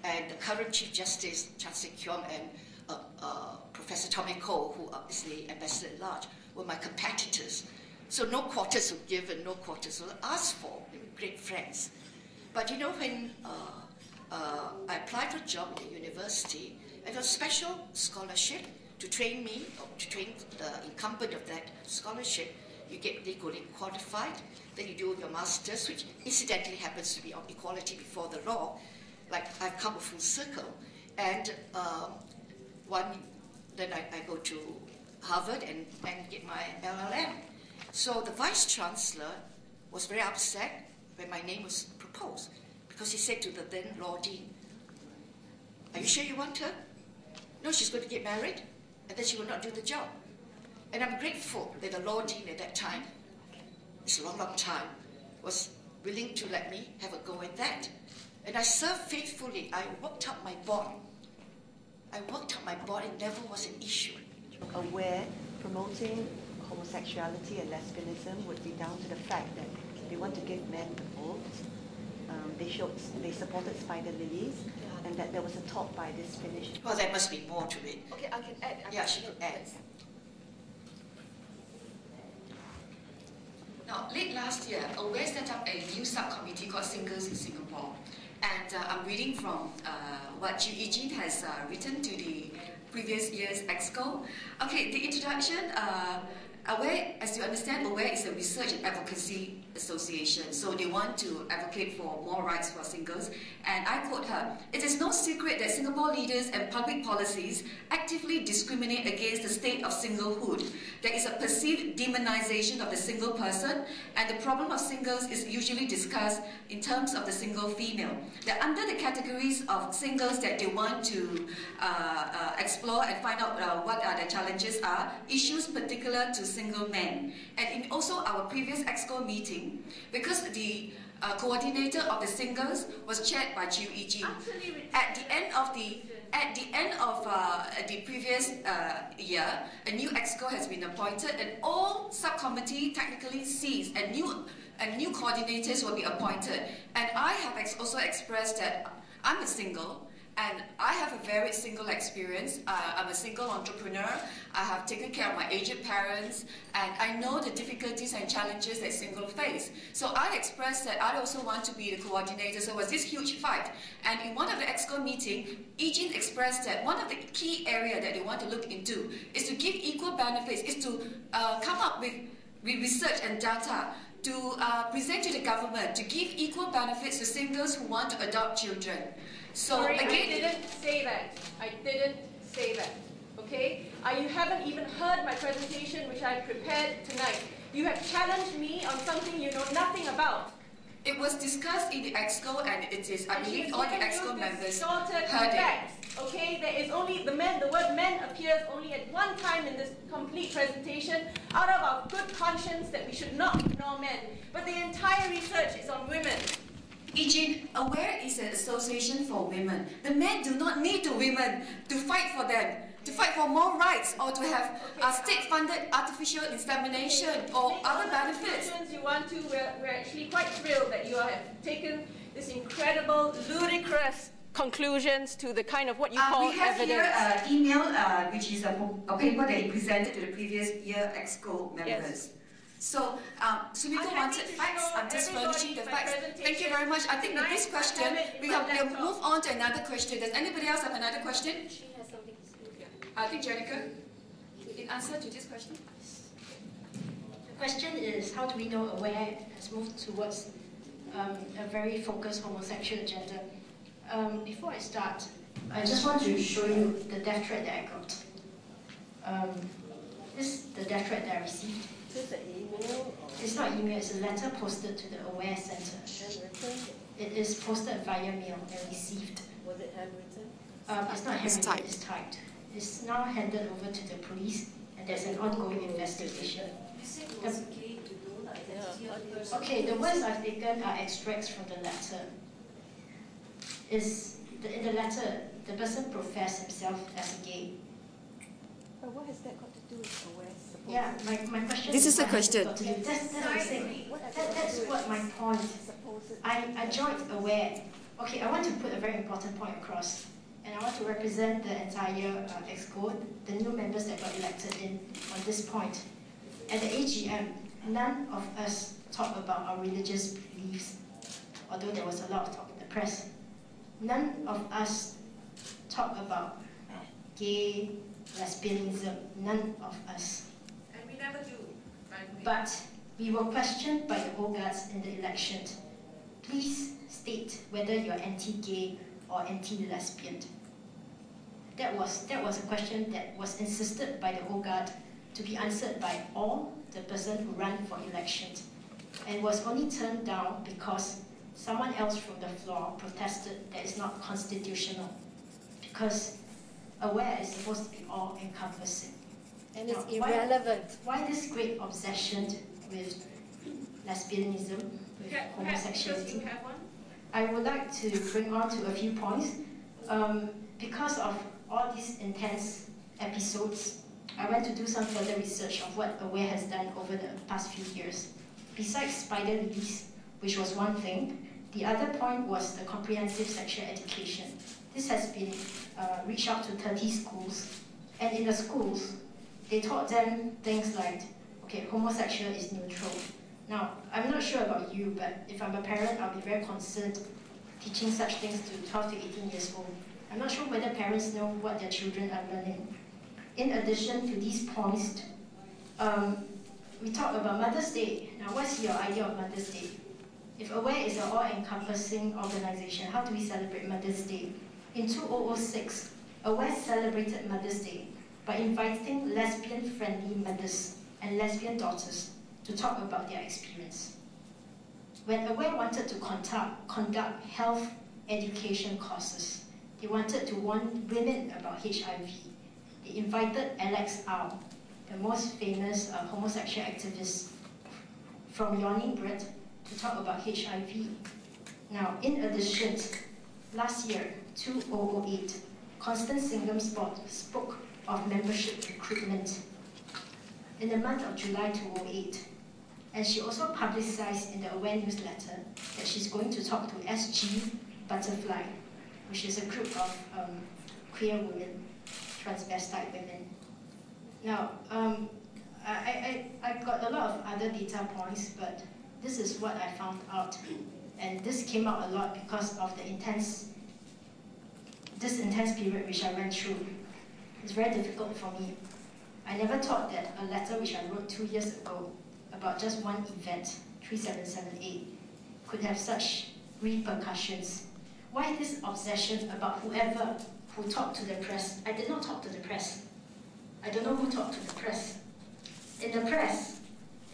and the current Chief Justice, Chan Sik-kyong, and Professor Tommy Koh, who is the Ambassador at Large, were my competitors. So no quarters were given, no quarters were asked for. They were great friends. But you know, when I applied for a job at the university, I got a special scholarship to train me, or to train the incumbent of that scholarship. You get legally qualified, then you do your master's, which incidentally happens to be on equality before the law. Like, I've come a full circle. And then I go to Harvard and get my LLM. So the Vice Chancellor was very upset when my name was proposed, because he said to the then Law Dean, "Are you sure you want her? No, she's going to get married, and then she will not do the job." And I'm grateful that the Law Dean at that time, it's a long, long time, was willing to let me have a go at that. And I served faithfully. I worked up my bond. It never was an issue. Aware promoting homosexuality and lesbianism would be down to the fact that they want to give men a vote. They supported spider lilies, and that there was a talk by this Finnish. Well, there must be more to it. Okay, I can add. Yeah, she can add. Now, late last year, Aware set up a new subcommittee called Singles in Singapore. And I'm reading from what Chew Yee-jin has written to the previous year's Exco. Okay, the introduction, Aware, as you understand, Aware is a research and advocacy association. So they want to advocate for more rights for singles. And I quote her, "It is no secret that Singapore leaders and public policies actively discriminate against the state of singlehood. There is a perceived demonization of the single person, and the problem of singles is usually discussed in terms of the single female. That under the categories of singles that they want to explore and find out what the challenges are, issues particular to single men." And in also our previous Exco meeting, because the coordinator of the singles was chaired by Chew Yee-jin. At the end of the previous year, a new Exco has been appointed, and all subcommittee technically ceased, and new coordinators will be appointed. And I have also expressed that I'm a single, and I have a varied single experience. I'm a single entrepreneur. I have taken care of my aged parents, and I know the difficulties and challenges that singles face. So I expressed that I also want to be the coordinator. So it was this huge fight. And in one of the Exco meetings, Yee-jin expressed that one of the key areas that they want to look into is to give equal benefits, is to come up with research and data to present to the government to give equal benefits to singles who want to adopt children. So sorry, again, I didn't say that. I didn't say that. Okay? You haven't even heard my presentation, which I prepared tonight. You have challenged me on something you know nothing about. it was discussed in the Exco, and it is, I believe, all the Exco members heard it. Okay, there is only the word men appears only at one time in this complete presentation, out of our good conscience that we should not ignore men. But the entire research is on women. Yee-jin, Aware is an association for women. The men do not need the women to fight for them, to fight for more rights, or to have state-funded artificial insemination or other benefits. You want to, we're actually quite thrilled that you have taken this incredible, ludicrous conclusions to the kind of what you call evidence. We have here an email, which is a paper that he presented to the previous year Exco members. Yes. So, Sumiko wanted facts. I'm just furnishing the facts. Thank you very much. I think with this question, we'll move on to another question. Does anybody else have another question? She has something to say. I think Jenica, in answer to this question. The question is, how do we know Aware has moved towards a very focused homosexual agenda? Before I start, I just want to show you the death threat that I got. This is the death threat that I received. Is this an email? It's not email, it's a letter posted to the Aware Center. Handwritten? It is posted via mail and received. Was it handwritten? It's not handwritten, it's typed. It's now handed over to the police, and there's an ongoing investigation. Okay, the words I've taken are extracts from the letter. In the letter, the person professed himself as a gay. But what has that got to do with Aware? Yeah, my question. This is a question. That's the thing. That's what my point. I joined Aware Okay, I want to put a very important point across, and I want to represent the entire Exco, the new members that got elected in on this point. At the AGM, none of us talked about our religious beliefs, although there was a lot of talk in the press. None of us talked about gay, lesbianism, none of us. And we never do, by the way. But we were questioned by the OGADs in the election. Please state whether you're anti-gay or anti-lesbian. That was a question that was insisted by the OGAD to be answered by all the person who ran for election, and was only turned down because someone else from the floor protested that it's not constitutional, because aware is supposed to be all-encompassing. And it's irrelevant. Why this great obsession with lesbianism, with homosexuality? You have one? I would like to bring on to a few points. Because of all these intense episodes, I went to do some further research of what AWARE has done over the past few years. Besides spider lilies, which was one thing, the other point was the comprehensive sexual education. This has been reached out to 30 schools, and in the schools, they taught them things like, okay, homosexual is neutral. Now, I'm not sure about you, but if I'm a parent, I'll be very concerned teaching such things to 12 to 18 years old. I'm not sure whether parents know what their children are learning. In addition to these points, we talk about Mother's Day. Now, what's your idea of Mother's Day? If AWARE is an all-encompassing organization, how do we celebrate Mother's Day? In 2006, AWARE celebrated Mother's Day by inviting lesbian-friendly mothers and lesbian daughters to talk about their experience. When AWARE wanted to conduct health education courses, they wanted to warn women about HIV. They invited Alex Au, the most famous homosexual activist from Yawning Bread, to talk about HIV. Now, in addition, last year, 2008, Constance Singham's board spoke of membership recruitment in the month of July 2008. And she also publicized in the AWARE newsletter that she's going to talk to SG Butterfly, which is a group of queer women, transvestite women. Now, I've got a lot of other data points, but this is what I found out. And this came out a lot because of the intense period which I went through. It's very difficult for me. I never thought that a letter which I wrote 2 years ago about just one event, 3778, could have such repercussions. Why this obsession about whoever who talked to the press? I did not talk to the press. I don't know who talked to the press. In the press,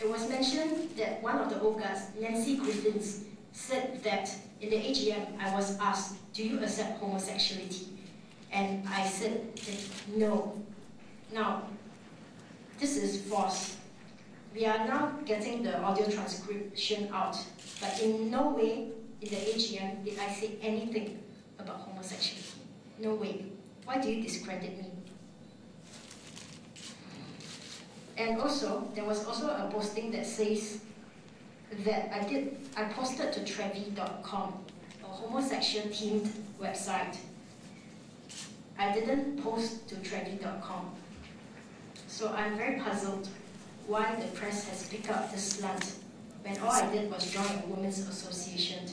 it was mentioned that one of the OGAs, Nancy Griffiths, said that in the AGM I was asked, do you accept homosexuality? And I said no. Now, this is false. We are now getting the audio transcription out, but in no way in the AGM did I say anything about homosexuality. No way. Why do you discredit me? And also, there was also a posting that says that I posted to Trevi.com, a homosexual-themed website. I didn't post to Trevi.com. So I'm very puzzled why the press has picked up this slant when all I did was join a women's association.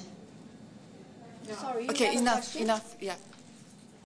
Sorry. Okay, enough. Yeah.